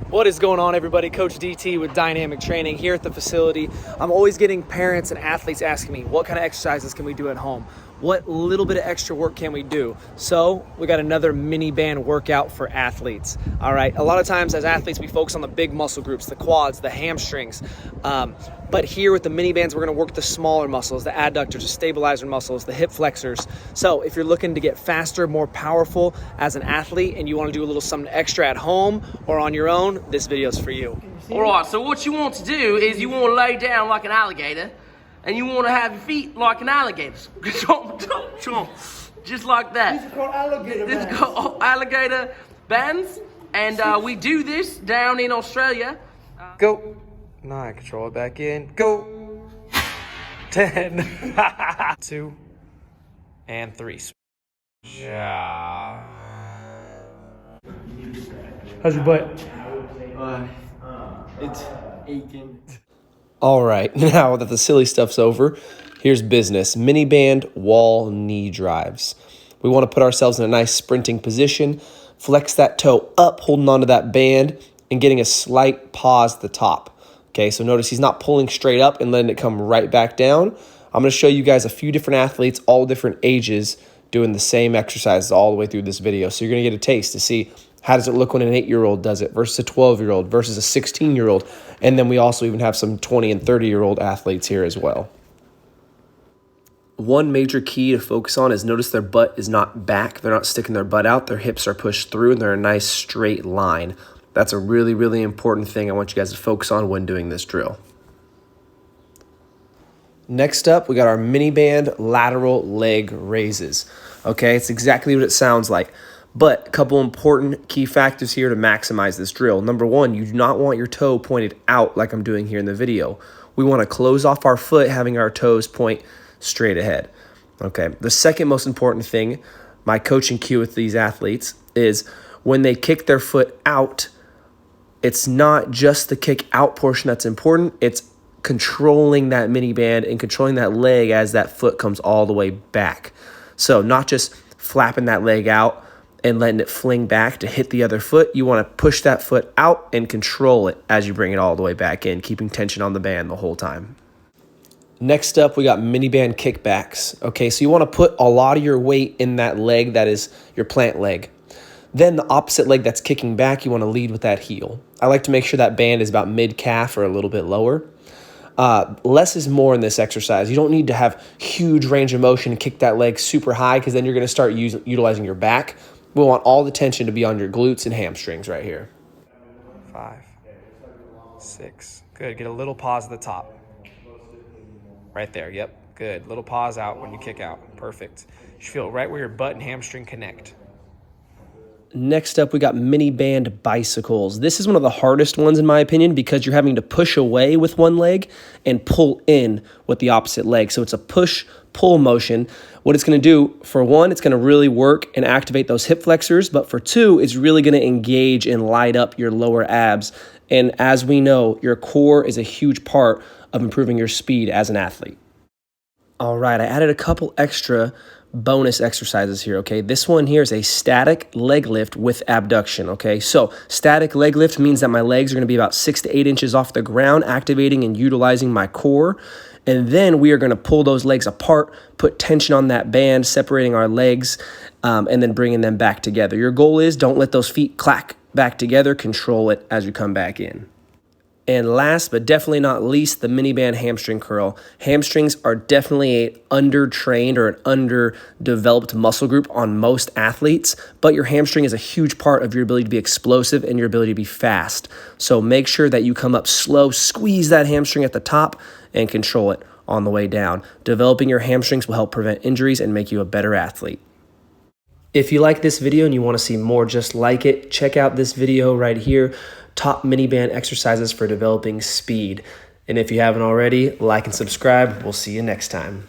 What is going on, everybody? Coach DT with Dynamic Training here at the facility. I'm always getting parents and athletes asking me, what kind of exercises can we do at home? What little bit of extra work can we do? So we got another mini band workout for athletes. All right, a lot of times as athletes, we focus on the big muscle groups, the quads, the hamstrings. But here with the mini bands, we're gonna work the smaller muscles, the adductors, the stabilizer muscles, the hip flexors. So if you're looking to get faster, more powerful as an athlete, and you wanna do a little something extra at home or on your own, this video's for you. All right, so what you want to do is you want to lay down like an alligator, and you want to have your feet like an alligator's. Just like that. These are called alligator bands. These are called alligator bands, and we do this down in Australia. Go. 9, control it back in. Go. 10. 2 and 3. Yeah. How's your butt? It's aching. All right, now that the silly stuff's over, here's business. Mini band wall knee drives. We want to put ourselves in a nice sprinting position, flex that toe up, holding onto that band, and getting a slight pause at the top. Okay, so notice he's not pulling straight up and letting it come right back down. I'm going to show you guys a few different athletes, all different ages, doing the same exercises all the way through this video. So you're going to get a taste to see how does it look when an 8-year-old does it versus a 12-year-old versus a 16-year-old. And then we also even have some 20 and 30-year-old athletes here as well. One major key to focus on is notice their butt is not back. They're not sticking their butt out. Their hips are pushed through and they're a nice straight line. That's a really, really important thing I want you guys to focus on when doing this drill. Next up, we got our mini band lateral leg raises. Okay, it's exactly what it sounds like. But a couple important key factors here to maximize this drill. Number one, you do not want your toe pointed out like I'm doing here in the video. We want to close off our foot, having our toes point straight ahead. Okay, the second most important thing, my coaching cue with these athletes, is when they kick their foot out, it's not just the kick out portion that's important, it's controlling that mini band and controlling that leg as that foot comes all the way back. So not just flapping that leg out and letting it fling back to hit the other foot. You want to push that foot out and control it as you bring it all the way back in, keeping tension on the band the whole time. Next up, we got mini band kickbacks. Okay, so you want to put a lot of your weight in that leg that is your plant leg. Then the opposite leg that's kicking back, you want to lead with that heel. I like to make sure that band is about mid-calf or a little bit lower. Less is more in this exercise. You don't need to have huge range of motion and kick that leg super high because then you're going to start utilizing your back. We want all the tension to be on your glutes and hamstrings right here. 5, 6. Good. Get a little pause at the top. Right there. Yep. Good. Little pause out when you kick out. Perfect. You should feel right where your butt and hamstring connect. Next up, we got mini band bicycles. This is one of the hardest ones in my opinion because you're having to push away with one leg and pull in with the opposite leg. So it's a push-pull motion. What it's going to do, for one, it's going to really work and activate those hip flexors. But for two, it's really going to engage and light up your lower abs. And as we know, your core is a huge part of improving your speed as an athlete. All right, I added a couple extra bonus exercises here, okay? This one here is a static leg lift with abduction, okay? So static leg lift means that my legs are going to be about 6 to 8 inches off the ground, activating and utilizing my core. And then we are going to pull those legs apart, put tension on that band, separating our legs, and then bringing them back together. Your goal is don't let those feet clack back together. Control it as you come back in. And last but definitely not least, the mini band hamstring curl. Hamstrings are definitely an undertrained or an underdeveloped muscle group on most athletes, but your hamstring is a huge part of your ability to be explosive and your ability to be fast. So make sure that you come up slow, squeeze that hamstring at the top, and control it on the way down. Developing your hamstrings will help prevent injuries and make you a better athlete. If you like this video and you want to see more just like it, check out this video right here. Top mini band exercises for developing speed. And if you haven't already, like and subscribe. We'll see you next time.